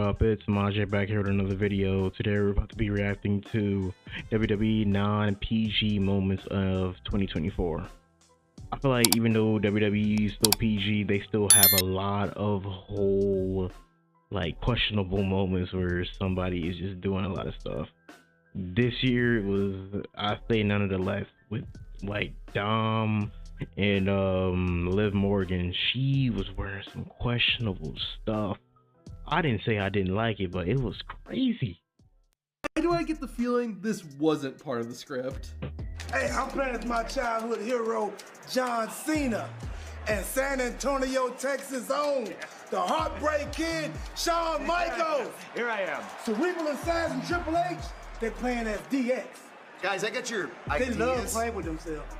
up? It's Majay back here with another video. Today we're about to be reacting to WWE non PG moments of 2024. I feel like even though WWE is still PG, they still have a lot of whole like questionable moments where somebody is just doing a lot of stuff. This year it was, I say none of the less, with like Dom and Liv Morgan. She was wearing some questionable stuff. I didn't say I didn't like it, but it was crazy. Why do I get the feeling this wasn't part of the script? Hey, I'm playing as my childhood hero, John Cena, and San Antonio, Texas' own, the Heartbreak Kid, Shawn Michaels. Here I am. Cerebral and Size and Triple H, they're playing as DX. Guys, I got your ideas. They love playing with themselves.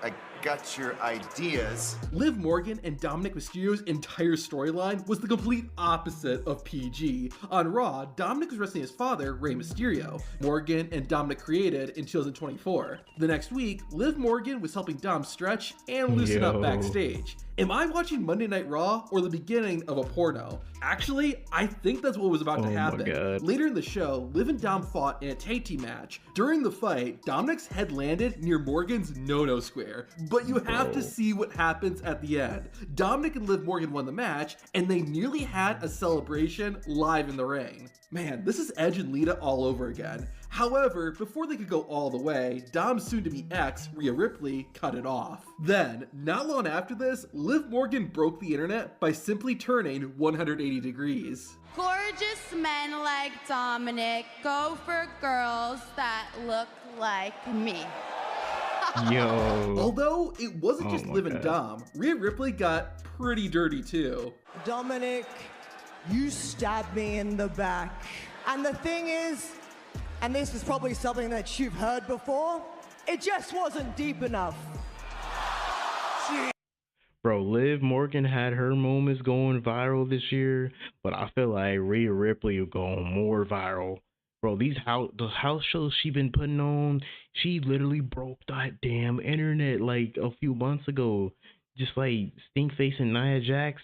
I got your ideas. Liv Morgan and Dominic Mysterio's entire storyline was the complete opposite of PG. On Raw, Dominic was wrestling his father, Rey Mysterio. Morgan and Dominic created in 2024. The next week, Liv Morgan was helping Dom stretch and loosen up backstage. Am I watching Monday Night Raw or the beginning of a porno? Actually, I think that's what was about to happen. Later in the show, Liv and Dom fought in a tag team match. During the fight, Dominic's head landed near Morgan's no-no square, but you have to see what happens at the end. Dominic and Liv Morgan won the match, and they nearly had a celebration live in the ring. Man, this is Edge and Lita all over again. However, before they could go all the way, Dom's soon-to-be ex, Rhea Ripley, cut it off. Then, not long after this, Liv Morgan broke the internet by simply turning 180 degrees. Gorgeous men like Dominic go for girls that look like me. Yo. Although it wasn't just Liv and Dom, Rhea Ripley got pretty dirty too. Dominic, you stabbed me in the back. And the thing is, and this is probably something that you've heard before, it just wasn't deep enough. Bro, Liv Morgan had her moments going viral this year, but I feel like Rhea Ripley will go more viral. Bro, the house shows she been putting on, she literally broke that damn internet like a few months ago. Just like Stinkface and Nia Jax.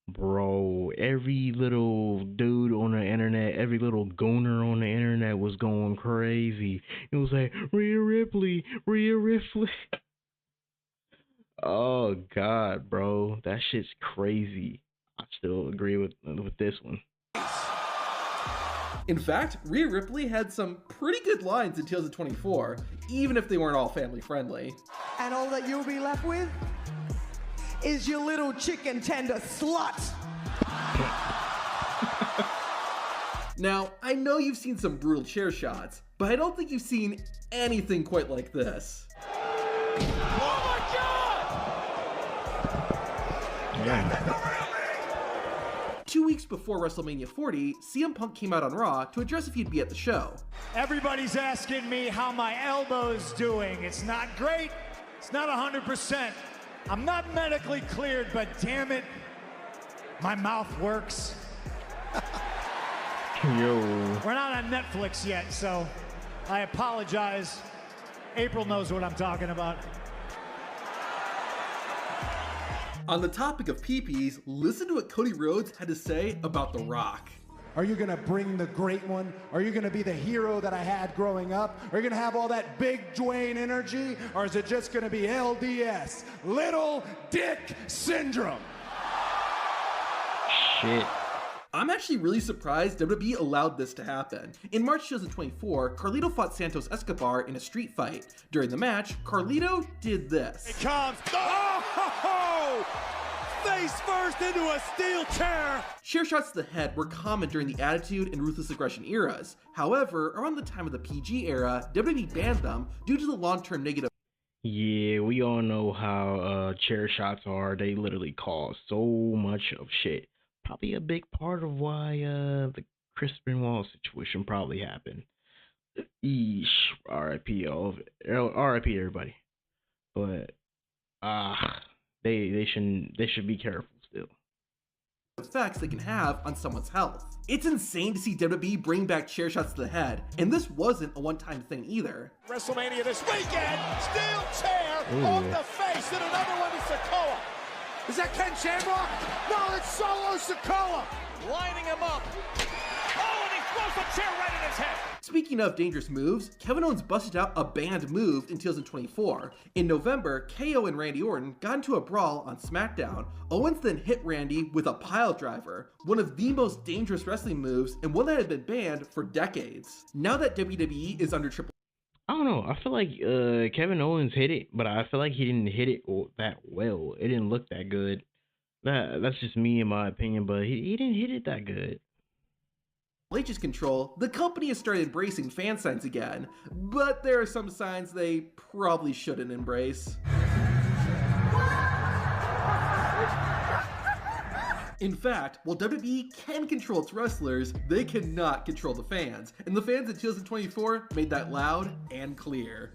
Bro, every little dude on the internet, every little gooner on the internet was going crazy. It was like, Rhea Ripley, Rhea Ripley. Oh God, bro, that shit's crazy. I still agree with this one. In fact, Rhea Ripley had some pretty good lines in 2024, even if they weren't all family friendly. And all that you'll be left with is your little chicken tender slut. Now, I know you've seen some brutal chair shots, but I don't think you've seen anything quite like this. Oh my God! Yeah. 2 weeks before WrestleMania 40, CM Punk came out on Raw to address if he'd be at the show. Everybody's asking me how my elbow's doing. It's not great. It's not 100%. I'm not medically cleared, but damn it, my mouth works. Yo. We're not on Netflix yet, so I apologize. April knows what I'm talking about. On the topic of peepees, listen to what Cody Rhodes had to say about The Rock. Are you gonna bring the great one? Are you gonna be the hero that I had growing up? Are you gonna have all that big Dwayne energy? Or is it just gonna be LDS, Little Dick Syndrome? Shit. I'm actually really surprised WWE allowed this to happen. In March 2024, Carlito fought Santos Escobar in a street fight. During the match, Carlito did this. It comes. Oh, ho, ho! Face first into a steel chair. Chair shots to the head were common during the Attitude and Ruthless Aggression eras. However, around the time of the PG era, WWE banned them due to the long-term negative. Yeah, we all know how chair shots are. They literally cause so much of shit. Probably a big part of why the Chris Benoit situation probably happened. Eesh, R.I.P. all of it. R.I.P. everybody. But they should be careful still. Effects they can have on someone's health. It's insane to see WWE bring back chair shots to the head, and this wasn't a one-time thing either. WrestleMania this weekend, steel chair on the face, and another one to Sokoa. Is that Ken Shamrock? No, it's Solo Sikoa. Lining him up. Oh, and he throws a chair right in his head. Speaking of dangerous moves, Kevin Owens busted out a banned move in 2024. In November, KO and Randy Orton got into a brawl on SmackDown. Owens then hit Randy with a pile driver, one of the most dangerous wrestling moves and one that had been banned for decades. Now that WWE is under Triple I don't know. I feel like Kevin Owens hit it, but I feel like he didn't hit it that well. It didn't look that good. That's just me in my opinion, but he didn't hit it that good. H's control, the company has started embracing fan signs again, but there are some signs they probably shouldn't embrace. In fact, while WWE can control its wrestlers, they cannot control the fans, and the fans in 2024 made that loud and clear.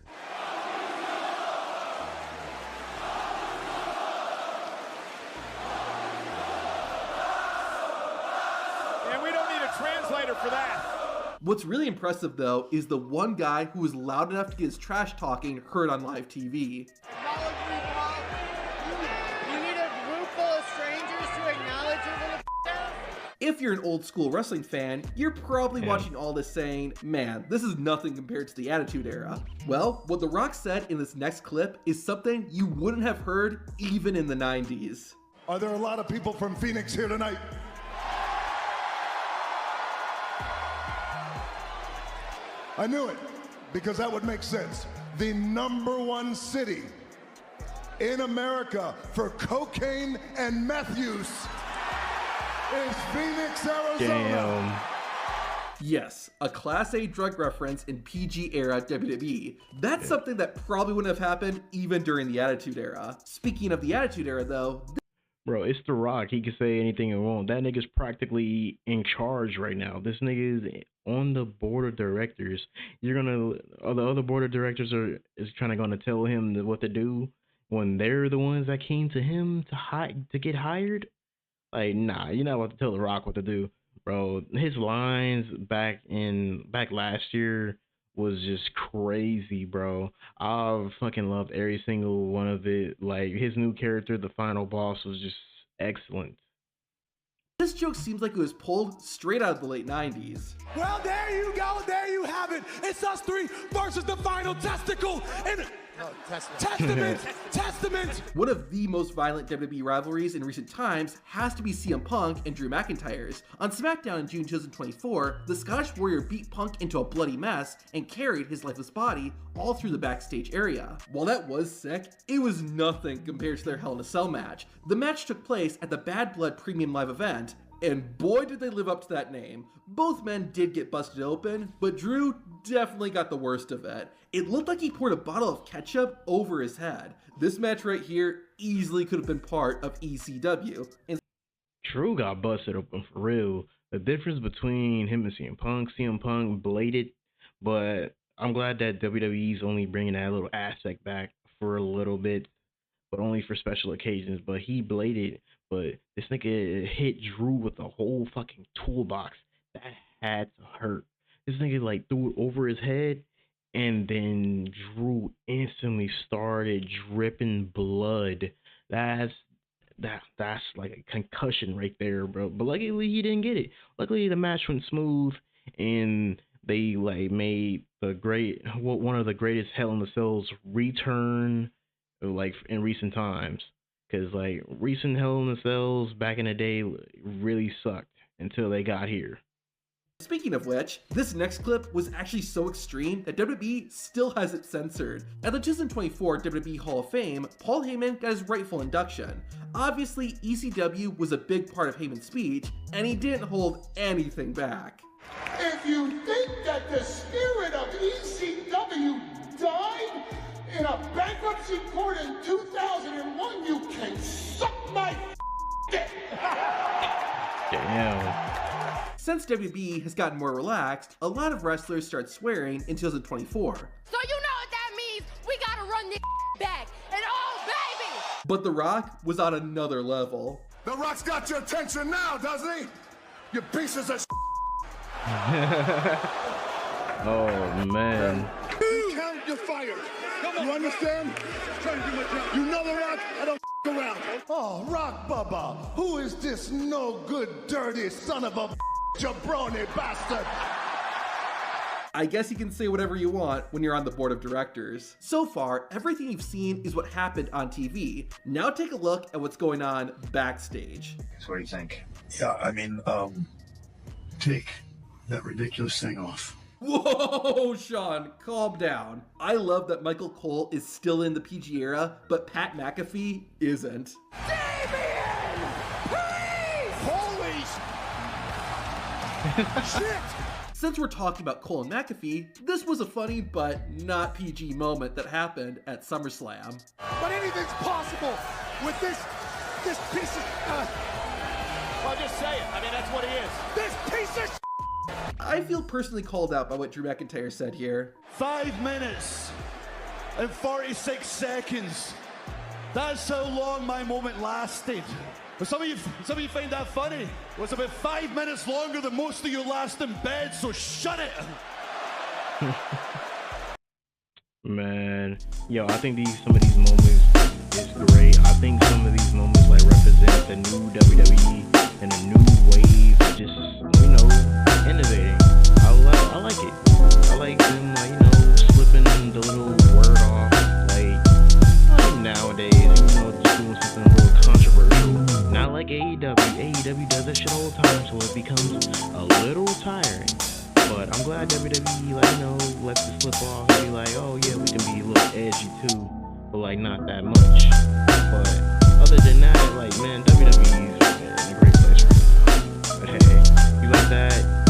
Translator for that. What's really impressive though is the one guy who was loud enough to get his trash talking heard on live TV. Acknowledge me, Bob. You need a room full of strangers to acknowledge your little ass? If you're an old school wrestling fan, you're probably watching all this saying, man, this is nothing compared to the Attitude Era. Well, what The Rock said in this next clip is something you wouldn't have heard even in the 90s. Are there a lot of people from Phoenix here tonight? I knew it, because that would make sense. The #1 city in America for cocaine and meth use is Phoenix, Arizona. Damn. Yes, a Class A drug reference in PG era WWE. That's something that probably wouldn't have happened even during the Attitude Era. Speaking of the Attitude Era though, Bro, it's The Rock. He can say anything he wants. That nigga's practically in charge right now. This nigga is on the board of directors. The other board of directors is kind of gonna tell him what to do when they're the ones that came to him to get hired. Like, nah, you're not about to tell The Rock what to do, bro. His lines back last year was just crazy, bro. I fucking loved every single one of it. Like, his new character, the final boss, was just excellent. this joke seems like it was pulled straight out of the late 90s. Well, there you go. There you have it. It's us three versus the final testicle. And Testament. One of the most violent WWE rivalries in recent times has to be CM Punk and Drew McIntyre's. On SmackDown in June 2024, the Scottish Warrior beat Punk into a bloody mess and carried his lifeless body all through the backstage area. While that was sick, it was nothing compared to their Hell in a Cell match. The match took place at the Bad Blood Premium Live event, and boy did they live up to that name. Both men did get busted open, but Drew definitely got the worst of it. It looked like he poured a bottle of ketchup over his head. This match right here easily could have been part of ECW. And Drew got busted open for real. The difference between him and CM Punk bladed, but I'm glad that WWE's only bringing that little aspect back for a little bit, but only for special occasions. But he bladed, but this nigga hit Drew with the whole fucking toolbox. That had to hurt. This nigga like threw it over his head, and then Drew instantly started dripping blood. That's like a concussion right there, bro. But luckily he didn't get it. Luckily the match went smooth, and they like made one of the greatest Hell in the Cells return like in recent times. Cause like recent Hell in the Cells back in the day really sucked until they got here. speaking of which, this next clip was actually so extreme that WWE still has it censored. At the 2024 WWE Hall of Fame, Paul Heyman got his rightful induction. Obviously, ECW was a big part of Heyman's speech, and he didn't hold anything back. If you think that the spirit of ECW died in a bankruptcy court in 2001, you can suck my dick. Damn. Since WB has gotten more relaxed, a lot of wrestlers start swearing in 2024. So you know what that means? We gotta run this back. And oh, baby! But The Rock was on another level. The Rock's got your attention now, doesn't he? You pieces of Oh man. You count your fire. You understand? You know The Rock? I don't around. Oh, Rock Bubba, who is this no good, dirty son of a jabroni bastard? I guess you can say whatever you want when you're on the board of directors. So far, everything you've seen is what happened on TV. Now take a look at what's going on backstage. So what do you think? Yeah, I mean, take that ridiculous thing off. Whoa, Sean, calm down. I love that Michael Cole is still in the PG era, but Pat McAfee isn't. Damien! Please! Holy shit! Since we're talking about Cole and McAfee, this was a funny but not PG moment that happened at SummerSlam. But anything's possible with this piece of... Well, just say it. I mean, that's what he is. This piece of... I feel personally called out by what Drew McIntyre said here. 5 minutes and 46 seconds. That's how long my moment lasted. But some of you find that funny. Well, it's about 5 minutes longer than most of you last in bed, so shut it. Man, yo, I think some of these moments is great. I think some of these moments like represent the new WWE and a new wave, just, you know, innovating. I like it. I like them, like, you know, slipping the little word off, like nowadays, you know, just doing something a little controversial. Not like AEW. AEW does that shit all the time, so it becomes a little tiring. But I'm glad WWE, like, you know, lets it slip off and be like, oh yeah, we can be a little edgy too, but like not that much. But other than that, like, man, WWE's in a great place right now. But hey, you like that?